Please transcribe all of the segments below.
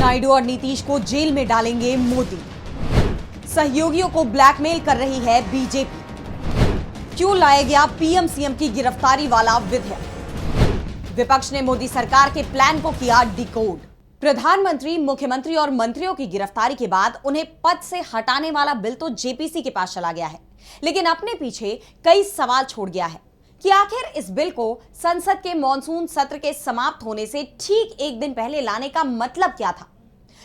नायडू और नीतीश को जेल में डालेंगे मोदी। सहयोगियों को ब्लैकमेल कर रही है बीजेपी। क्यों लाया गया पीएम सीएम की गिरफ्तारी वाला विधेयक। विपक्ष ने मोदी सरकार के प्लान को किया डिकोड। प्रधानमंत्री, मुख्यमंत्री और मंत्रियों की गिरफ्तारी के बाद उन्हें पद से हटाने वाला बिल तो जेपीसी के पास चला गया है, लेकिन अपने पीछे कई सवाल छोड़ गया है कि आखिर इस बिल को संसद के मॉनसून सत्र के समाप्त होने से ठीक एक दिन पहले लाने का मतलब क्या था।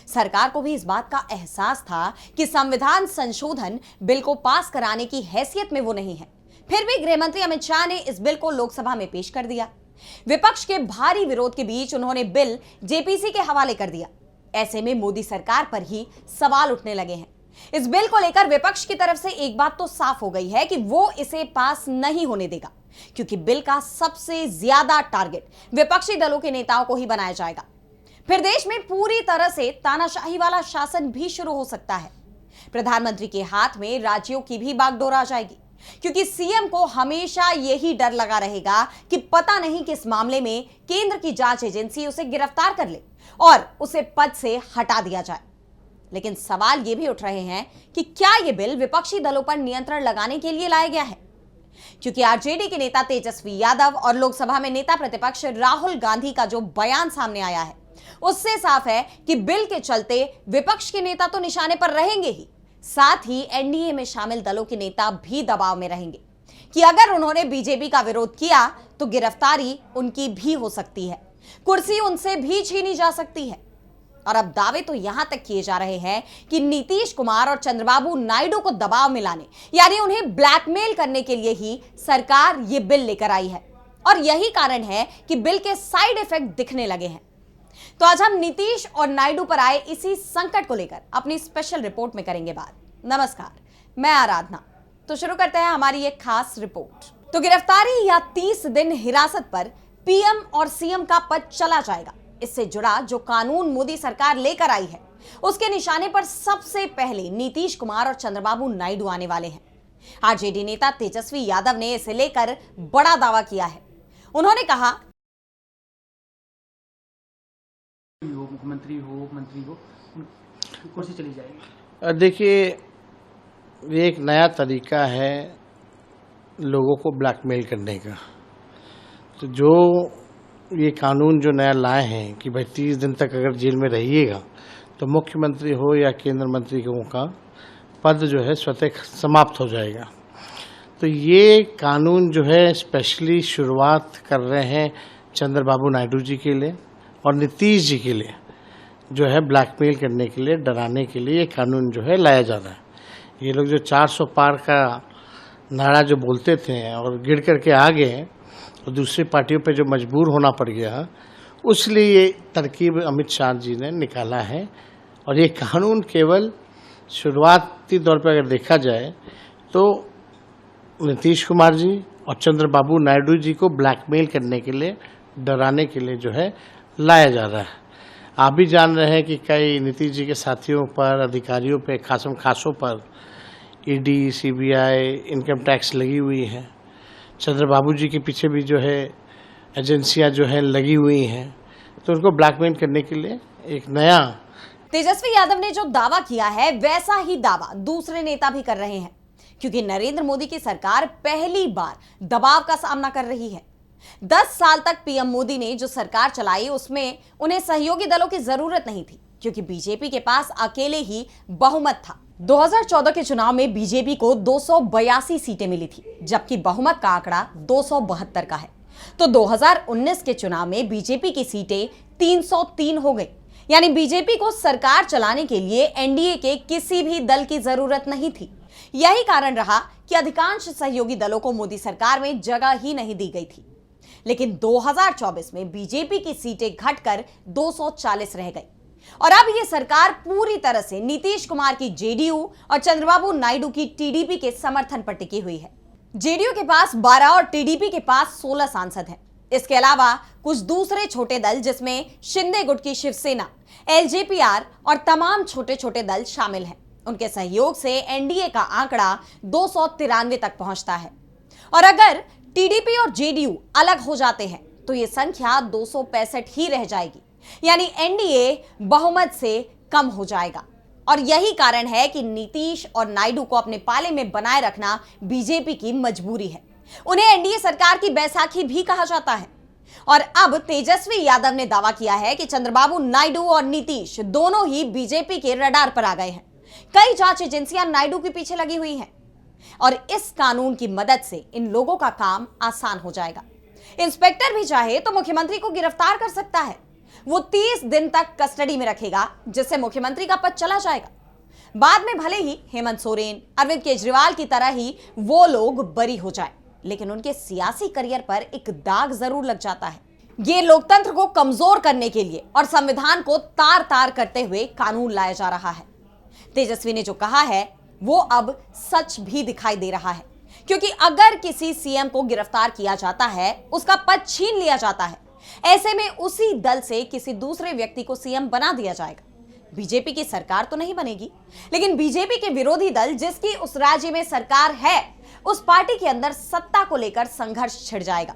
सरकार को भी इस बात का एहसास था कि संविधान संशोधन बिल को पास कराने की हैसियत में वो नहीं है, फिर भी गृह मंत्री अमित शाह ने इस बिल को लोकसभा में पेश कर दिया। विपक्ष के भारी विरोध के बीच उन्होंने बिल जेपीसी के हवाले कर दिया। ऐसे में मोदी सरकार पर ही सवाल उठने लगे हैं। इस बिल को लेकर विपक्ष की तरफ से एक बात तो साफ हो गई है कि वो इसे पास नहीं होने देगा, क्योंकि बिल का सबसे ज्यादा टारगेट विपक्षी दलों के नेताओं को ही बनाया जाएगा। फिर देश में पूरी तरह से तानाशाही वाला शासन भी शुरू हो सकता है। प्रधानमंत्री के हाथ में राज्यों की भी बागडोर आ जाएगी, क्योंकि सीएम को हमेशा यही डर लगा रहेगा कि पता नहीं किस मामले में केंद्र की जांच एजेंसी उसे गिरफ्तार कर ले और उसे पद से हटा दिया जाए। लेकिन सवाल यह भी उठ रहे हैं कि क्या यह बिल विपक्षी दलों पर नियंत्रण लगाने के लिए लाया गया है, क्योंकि आरजेडी के नेता तेजस्वी यादव और लोकसभा में नेता प्रतिपक्ष राहुल गांधी का जो बयान सामने आया है, उससे साफ है कि बिल के चलते विपक्ष के नेता तो निशाने पर रहेंगे ही, साथ ही एनडीए में शामिल दलों के नेता भी दबाव में रहेंगे कि अगर उन्होंने बीजेपी का विरोध किया तो गिरफ्तारी उनकी भी हो सकती है, कुर्सी उनसे भी छीनी जा सकती है। और अब दावे तो यहां तक किए जा रहे हैं कि नीतीश कुमार और चंद्रबाबू नायडू को दबाव में लाने, यानी उन्हें ब्लैकमेल करने के लिए ही सरकार ये बिल लेकर आई है, और यही कारण है कि बिल के साइड इफेक्ट दिखने लगे हैं। तो आज हम नीतीश और नायडू पर आए इसी संकट को लेकर अपनी स्पेशल रिपोर्ट में करेंगे बात। नमस्कार, मैं आराधना। तो शुरू करते हैं हमारी एक खास रिपोर्ट। तो गिरफ्तारी या 30 दिन हिरासत पर पीएम और सीएम का पद चला जाएगा। इससे जुड़ा जो कानून मोदी सरकार लेकर आई है, उसके निशाने पर सबसे पहले नीतीश कुमार और चंद्रबाबू नायडू आने वाले हैं। आरजेडी नेता तेजस्वी यादव ने इसे लेकर बड़ा दावा किया है। उन्होंने कहा, मुख्यमंत्री हो, मंत्री हो, कुर्सी चली जाएगी। देखिए, ये एक नया तरीका है लोगों को ब्लैकमेल करने का। तो जो ये कानून जो नया लाए हैं कि भाई 30 दिन तक अगर जेल में रहिएगा तो मुख्यमंत्री हो या केंद्र मंत्री का पद जो है स्वतः समाप्त हो जाएगा। तो ये कानून जो है स्पेशली शुरुआत कर रहे हैं चंद्रबाबू नायडू जी के लिए और नीतीश जी के लिए, जो है ब्लैकमेल करने के लिए, डराने के लिए ये कानून जो है लाया जा रहा है। ये लोग जो 400 पार का नारा जो बोलते थे और गिर करके आ गए और दूसरी पार्टियों पे जो मजबूर होना पड़ गया, उसलिए ये तरकीब अमित शाह जी ने निकाला है। और ये कानून केवल शुरुआती तौर पर अगर देखा जाए तो नीतीश कुमार जी और चंद्रबाबू नायडू जी को ब्लैकमेल करने के लिए, डराने के लिए जो है लाया जा रहा है। आप भी जान रहे हैं कि कई नीतीश जी के साथियों पर, अधिकारियों पे, खासम खासों पर ईडी, सीबीआई, इनकम टैक्स लगी हुई है। चंद्रबाबू जी के पीछे भी जो है एजेंसियां जो है लगी हुई हैं। तो उनको ब्लैकमेल करने के लिए एक नया। तेजस्वी यादव ने जो दावा किया है वैसा ही दावा दूसरे नेता भी कर रहे हैं, क्योंकि नरेंद्र मोदी की सरकार पहली बार दबाव का सामना कर रही है। 10 साल तक पीएम मोदी ने जो सरकार चलाई उसमें उन्हें सहयोगी दलों की जरूरत नहीं थी, क्योंकि बीजेपी के पास अकेले ही बहुमत था। 2014 के चुनाव में बीजेपी को 282 सीटें मिली थी, जबकि बहुमत का आंकड़ा 272 का है। तो 2019 के चुनाव में बीजेपी की सीटें 303 हो गई, यानी बीजेपी को सरकार चलाने के लिए एनडीए के किसी भी दल की जरूरत नहीं थी। यही कारण रहा कि अधिकांश सहयोगी दलों को मोदी सरकार में जगह ही नहीं दी गई थी। लेकिन 2024 में बीजेपी की सीटें घटकर 240 रह गई, और अब यह सरकार पूरी तरह से नीतीश कुमार की जेडीयू और चंद्रबाबू नायडू की टीडीपी के समर्थन पर टिकी हुई है। जेडीयू के पास 12 और टीडीपी के पास 16 सांसद हैं। इसके अलावा कुछ दूसरे छोटे दल, जिसमें शिंदे गुट की शिवसेना, एलजेपीआर और तमाम छोटे छोटे दल शामिल हैं। उनके सहयोग से एनडीए का आंकड़ा 293 तक पहुंचता है। और अगर टीडीपी और जेडीयू अलग हो जाते हैं तो यह संख्या 265 ही रह जाएगी। यानी एनडीए बहुमत से कम हो जाएगा। और यही कारण है कि नीतीश और नायडू को अपने पाले में बनाए रखना बीजेपी की मजबूरी है। उन्हें एनडीए सरकार की बैसाखी भी कहा जाता है। और अब तेजस्वी यादव ने दावा किया है कि चंद्रबाबू नायडू और नीतीश दोनों ही बीजेपी के रडार पर आ गए हैं। कई जांच एजेंसियां नायडू के पीछे लगी हुई हैं और इस कानून की मदद से इन लोगों का काम आसान हो जाएगा। इंस्पेक्टर भी चाहे तो मुख्यमंत्री को गिरफ्तार कर सकता है। वो 30 दिन तक कस्टडी में रखेगा, जिससे मुख्यमंत्री का पद चला जाएगा। बाद में भले ही हेमंत सोरेन, अरविंद केजरीवाल की तरह ही वो लोग बरी हो जाए, लेकिन उनके सियासी करियर पर एक दाग जरूर लग जाता है। ये लोकतंत्र को कमजोर करने के लिए और संविधान को तार तार करते हुए कानून लाया जा रहा है। तेजस्वी ने जो कहा है वो अब सच भी दिखाई दे रहा है, क्योंकि अगर किसी सीएम को गिरफ्तार किया जाता है, उसका पद छीन लिया जाता है, ऐसे में उसी दल से किसी दूसरे व्यक्ति को सीएम बना दिया जाएगा। बीजेपी की सरकार तो नहीं बनेगी, लेकिन बीजेपी के विरोधी दल जिसकी उस राज्य में सरकार है, उस पार्टी के अंदर सत्ता को लेकर संघर्ष छिड़ जाएगा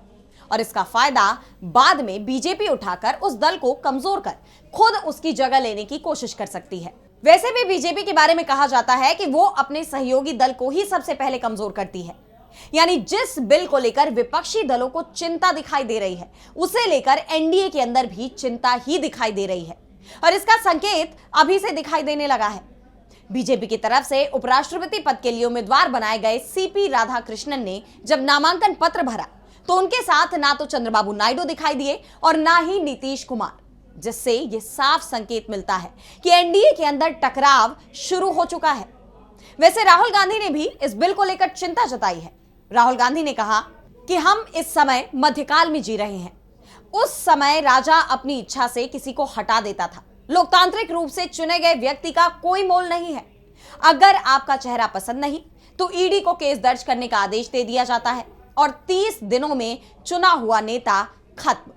और इसका फायदा बाद में बीजेपी उठाकर उस दल को कमजोर कर खुद उसकी जगह लेने की कोशिश कर सकती है। वैसे भी बीजेपी के बारे में कहा जाता है कि वो अपने सहयोगी दल को ही सबसे पहले कमजोर करती है। यानी जिस बिल को लेकर विपक्षी दलों को चिंता दिखाई दे रही है, उसे लेकर एनडीए के अंदर भी चिंता ही दिखाई दे रही है और इसका संकेत अभी से दिखाई देने लगा है। बीजेपी की तरफ से उपराष्ट्रपति पद के लिए उम्मीदवार बनाए गए सीपी राधाकृष्णन ने जब नामांकन पत्र भरा तो उनके साथ ना तो चंद्रबाबू नायडू दिखाई दिए और ना ही नीतीश कुमार, जिससे यह साफ संकेत मिलता है कि एनडीए के अंदर टकराव शुरू हो चुका है। वैसे राहुल गांधी ने भी इस बिल को लेकर चिंता जताई है। राहुल गांधी ने कहा कि हम इस समय मध्यकाल में जी रहे हैं। उस समय राजा अपनी इच्छा से किसी को हटा देता था। लोकतांत्रिक रूप से चुने गए व्यक्ति का कोई मोल नहीं है। अगर आपका चेहरा पसंद नहीं तो ईडी को केस दर्ज करने का आदेश दे दिया जाता है और 30 दिनों में चुना हुआ नेता खत्म।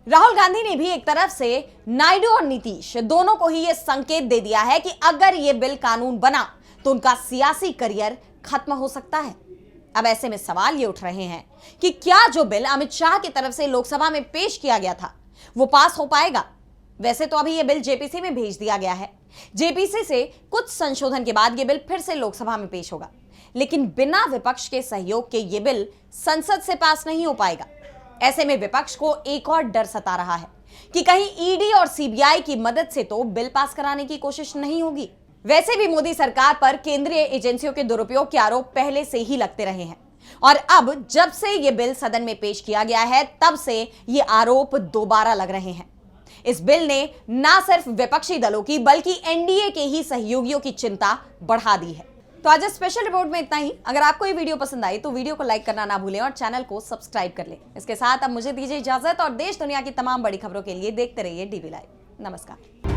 राहुल गांधी ने भी एक तरफ से नायडू और नीतीश दोनों को ही यह संकेत दे दिया है कि अगर यह बिल कानून बना तो उनका सियासी करियर खत्म हो सकता है। अब ऐसे में सवाल ये उठ रहे हैं कि क्या जो बिल अमित शाह की तरफ से लोकसभा में पेश किया गया था वो पास हो पाएगा। वैसे तो अभी यह बिल जेपीसी में भेज दिया गया है। जेपीसी से कुछ संशोधन के बाद यह बिल फिर से लोकसभा में पेश होगा, लेकिन बिना विपक्ष के सहयोग के यह बिल संसद से पास नहीं हो पाएगा। ऐसे में विपक्ष को एक और डर सता रहा है कि कहीं ईडी और सीबीआई की मदद से तो बिल पास कराने की कोशिश नहीं होगी। वैसे भी मोदी सरकार पर केंद्रीय एजेंसियों के दुरुपयोग के आरोप पहले से ही लगते रहे हैं और अब जब से यह बिल सदन में पेश किया गया है तब से ये आरोप दोबारा लग रहे हैं। इस बिल ने ना सिर्फ विपक्षी दलों की बल्कि एनडीए के ही सहयोगियों की चिंता बढ़ा दी है। तो आज स्पेशल रिपोर्ट में इतना ही। अगर आपको ये वीडियो पसंद आई तो वीडियो को लाइक करना ना भूलें और चैनल को सब्सक्राइब कर लें। इसके साथ अब मुझे दीजिए इजाजत और देश दुनिया की तमाम बड़ी खबरों के लिए देखते रहिए डीवी लाइव। नमस्कार।